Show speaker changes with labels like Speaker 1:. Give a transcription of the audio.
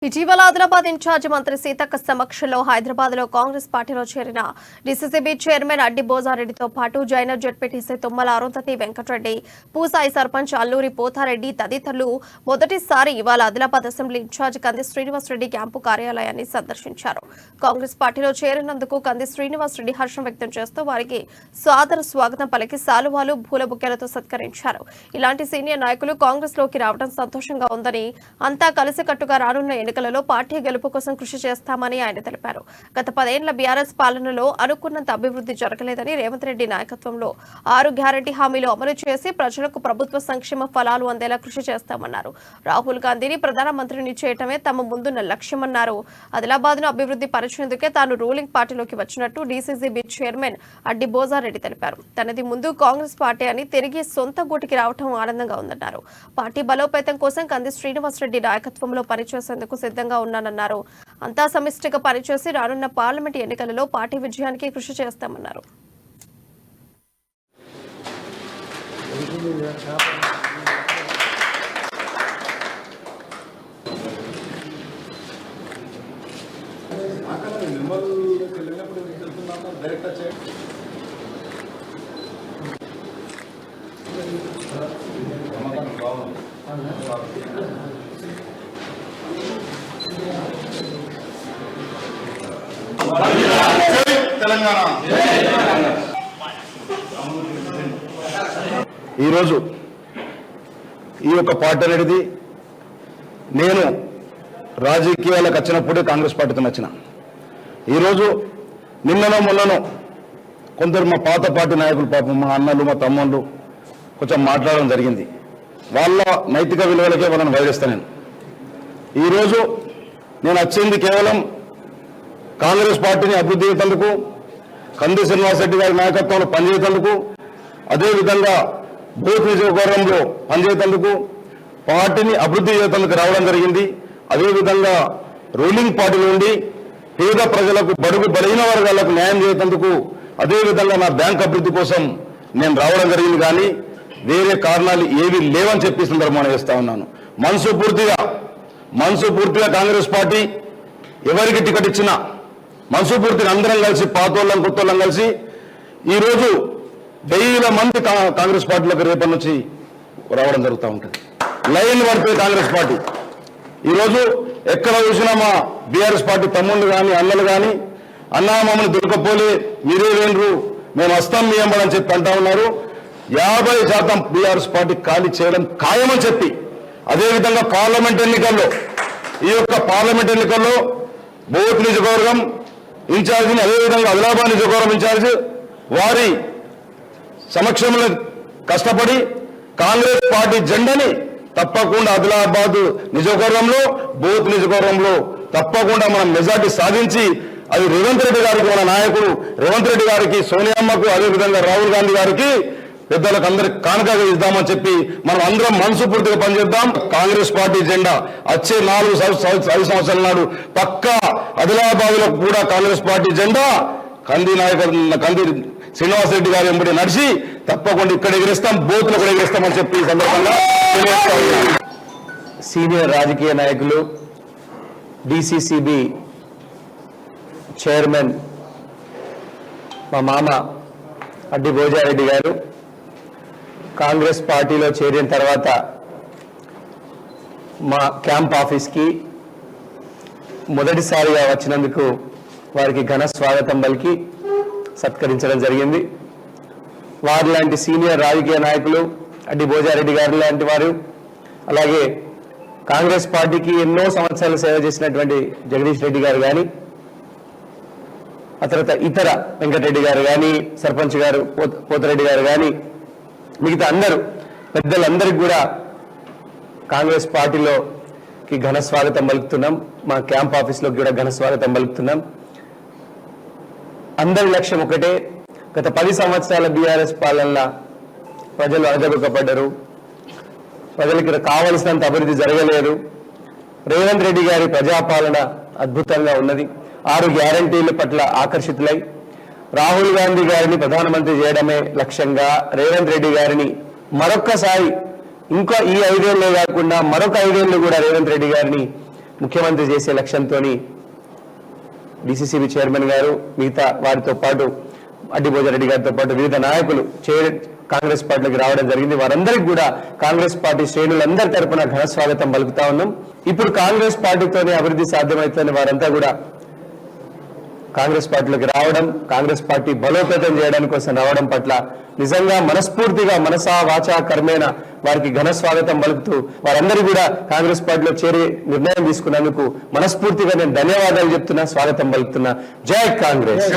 Speaker 1: ఇటీవల ఆదిలాబాద్ ఇన్ఛార్జి మంత్రి సీతక్క సమక్షంలో హైదరాబాద్ లో కాంగ్రెస్ పార్టీలో చేరిన డీసీసీబీ చైర్మన్ అడ్డి బోజారెడ్డితో పాటు జైనర్ జడ్పీటీసీ తుమ్మల అరుంధతి వెంకటరెడ్డి, పూసాయి సర్పంచ్ అల్లూరి పోతారెడ్డి తదితరులు మొదటిసారి ఇవాళ ఆదిలాబాద్ అసెంబ్లీ ఇన్ఛార్జి కంది శ్రీనివాసరెడ్డి క్యాంపు కార్యాలయాన్ని సందర్శించారు. కాంగ్రెస్ పార్టీలో చేరినందుకు కంది శ్రీనివాసరెడ్డి హర్షం వ్యక్తం చేస్తూ వారికి సాదర స్వాగతం పలికి సాలువాలు, పూల బుక్కెలతో సత్కరించారు. ఇలాంటి సీనియర్ నాయకులు కాంగ్రెస్ లోకి రావడం సంతోషంగా ఉందని, అంతా కలిసికట్టుగా రానున్న ఎన్నికలలో పార్టీ గెలుపు కోసం కృషి చేస్తామని ఆయన తెలిపారు. గత 10 ఏళ్ల బీఆర్ఎస్ పాలనలో అనుకున్నంత అభివృద్ధి జరగలేదని, రేవంత్ రెడ్డి నాయకత్వంలో 6 గ్యారంటీ హామీలు అమలు చేసి ప్రజలకు ప్రభుత్వ సంక్షేమ ఫలాలు అందేలా కృషి చేస్తామన్నారు. రాహుల్ గాంధీని ప్రధానమంత్రిని చేయటమే తమ ముందున్న లక్ష్యమన్నారు. ఆదిలాబాద్ ను అభివృద్ధి పరిచేందుకే తాను రూలింగ్ పార్టీలోకి వచ్చినట్టు డీసీసీబీ చైర్మన్ అడ్డి బోజారెడ్డి తెలిపారు. తనది ముందు కాంగ్రెస్ పార్టీ అని, తిరిగి సొంత గూటికి రావడం ఆనందంగా ఉందన్నారు. పార్టీ బలోపేతం కోసం కంది శ్రీనివాసరెడ్డి నాయకత్వంలో పనిచేసేందుకు సిద్ధంగా ఉన్నానన్నారు. అంతా సమిష్టిగా పనిచేసి రానున్న పార్లమెంట్ ఎన్నికలలో పార్టీ విజయానికి కృషి చేస్తామన్నారు.
Speaker 2: ఈరోజు ఈ యొక్క పార్టీ అనేది నేను రాజకీయాలకు వచ్చినప్పుడే కాంగ్రెస్ పార్టీతో వచ్చిన. ఈరోజు నిన్ననో మొన్ననో కొందరు మా పాత పార్టీ నాయకులు, పాపం మా అన్నలు, మా తమ్ముళ్ళు కొంచెం మాట్లాడడం జరిగింది. వాళ్ళ నైతిక విలువలకే వాళ్ళని వైరిస్తాను. ఈరోజు నేను వచ్చింది కేవలం కాంగ్రెస్ పార్టీని అభివృద్ధి చేసేందుకు, కంది శ్రీనివాసరెడ్డి గారి నాయకత్వంలో పనిచేసేందుకు, అదేవిధంగా బూత్ నియోజకవర్గంలో పనిచేసేందుకు, పార్టీని అభివృద్ధి చేసేందుకు రావడం జరిగింది. అదేవిధంగా రూలింగ్ పార్టీ నుండి పేద ప్రజలకు, బడుగు బలహీన వర్గాలకు న్యాయం చేసేందుకు, అదేవిధంగా నా బ్యాంక్ అభివృద్ధి కోసం నేను రావడం జరిగింది. కానీ వేరే కారణాలు ఏవి లేవని చెప్పి సందర్భంగా చేస్తా ఉన్నాను. మనసుపూర్తిగా కాంగ్రెస్ పార్టీ ఎవరికి టికెట్ ఇచ్చినా మనసుపూర్తిగా అందరం కలిసి, పాతోళ్ళం కొత్తోళ్ళం కలిసి ఈరోజు 1000 మంది కాంగ్రెస్ పార్టీలకు రేపటి నుంచి రావడం జరుగుతూ ఉంటుంది. లైన్ పడుతుంది కాంగ్రెస్ పార్టీ. ఈరోజు ఎక్కడ చూసినా మా బీఆర్ఎస్ పార్టీ తమ్ముళ్ళు కానీ, అన్నలు కానీ, అన్నా మమ్మల్ని దొరకపోలే, మీరే వేండ్రు, మేము వస్తాం మీ ఎంబడని చెప్పి అంటా ఉన్నారు. 50% బీఆర్ఎస్ పార్టీ ఖాళీ చేయడం ఖాయమని చెప్పి, అదేవిధంగా పార్లమెంట్ ఎన్నికల్లో, ఈ యొక్క పార్లమెంట్ ఎన్నికల్లో బోత్ నియోజకవర్గం ఇన్ఛార్జిని, అదేవిధంగా ఆదిలాబాద్ నియోజకవర్గం ఇన్ఛార్జ్ వారి సమక్షంలో కష్టపడి కాంగ్రెస్ పార్టీ జెండాని తప్పకుండా ఆదిలాబాద్ నియోజకవర్గంలో, బోత్ నియోజకవర్గంలో తప్పకుండా మనం మెజార్టీ సాధించి, అది రేవంత్ రెడ్డి గారికి, మన నాయకుడు రేవంత్ రెడ్డి గారికి, సోనియామ్మకు, అదేవిధంగా రాహుల్ గాంధీ గారికి, పెద్దలకు అందరికి కానుకగా ఇద్దామని చెప్పి మనం అందరం మనసుపూర్తిగా పనిచేద్దాం. కాంగ్రెస్ పార్టీ జెండా వచ్చే 5 సంవత్సరాల నాడు పక్కా ఆదిలాబాద్ లో కూడా కాంగ్రెస్ పార్టీ జెండా కంది శ్రీనివాసరెడ్డి గారు ఎంబడి నడిచి తప్పకుండా ఇక్కడ ఎగిరిస్తాం, బూత్లో కూడా ఎగిరిస్తామని చెప్పి ఈ సందర్భంగా తెలియజేస్తా ఉన్నాం.
Speaker 3: సీనియర్ రాజకీయ నాయకులు, డీసీసీబీ చైర్మన్ మా మామ అడ్డి బోజారెడ్డి గారు కాంగ్రెస్ పార్టీలో చేరిన తర్వాత మా క్యాంప్ ఆఫీస్కి మొదటిసారిగా వచ్చినందుకు వారికి ఘన స్వాగతం పలికి సత్కరించడం జరిగింది. వారి లాంటి సీనియర్ రాజకీయ నాయకులు, అడ్డి బోజారెడ్డి గారు లాంటి వారు, అలాగే కాంగ్రెస్ పార్టీకి ఎన్నో సంవత్సరాలు సేవ చేసినటువంటి జగదీష్ రెడ్డి గారు కానీ, ఆ తర్వాత ఇతర వెంకటరెడ్డి గారు కానీ, సర్పంచ్ గారు పోతారెడ్డి గారు కానీ, మిగతా అందరూ పెద్దలందరికీ కూడా కాంగ్రెస్ పార్టీలోకి ఘన స్వాగతం పలుకుతున్నాం. మా క్యాంప్ ఆఫీస్లోకి కూడా ఘన స్వాగతం పలుకుతున్నాం. అందరి లక్ష్యం ఒకటే. గత 10 సంవత్సరాల బీఆర్ఎస్ పాలనలో ప్రజలు అడగబడ్డారు, ప్రజలకి కావలసినంత అభివృద్ధి జరగలేదు. రేవంత్ రెడ్డి గారి ప్రజాపాలన అద్భుతంగా ఉన్నది. 6 గ్యారంటీల పట్ల ఆకర్షితులై రాహుల్ గాంధీ గారిని ప్రధానమంత్రి చేయడమే లక్ష్యంగా రేవంత్ రెడ్డి గారిని మరొక్కసారి ఇంకా ఈ 5 ఏళ్లే కాకుండా మరొక 5 ఏళ్లు కూడా రేవంత్ రెడ్డి గారిని ముఖ్యమంత్రి చేసే లక్ష్యంతో డిసిసిబి చైర్మన్ గారు మిగతా వారితో పాటు అడ్డి భోజారెడ్డి గారితో పాటు వివిధ నాయకులు కాంగ్రెస్ పార్టీలోకి రావడం జరిగింది. వారందరికీ కూడా కాంగ్రెస్ పార్టీ శ్రేణులందరి తరపున ఘన స్వాగతం పలుకుతా ఉన్నాం. ఇప్పుడు కాంగ్రెస్ పార్టీతోనే అభివృద్ధి సాధ్యమవుతుందని వారంతా కూడా కాంగ్రెస్ పార్టీలోకి రావడం, కాంగ్రెస్ పార్టీ బలోపేతం చేయడానికి కోసం రావడం పట్ల నిజంగా మనస్ఫూర్తిగా మనసా వాచా కర్మేణ వారికి ఘన స్వాగతం పలుకుతూ వారందరూ కూడా కాంగ్రెస్ పార్టీలో చేరి నిర్ణయం తీసుకున్నందుకు మనస్ఫూర్తిగా నేను ధన్యవాదాలు చెప్తున్నా, స్వాగతం పలుకుతున్నా. జై కాంగ్రెస్.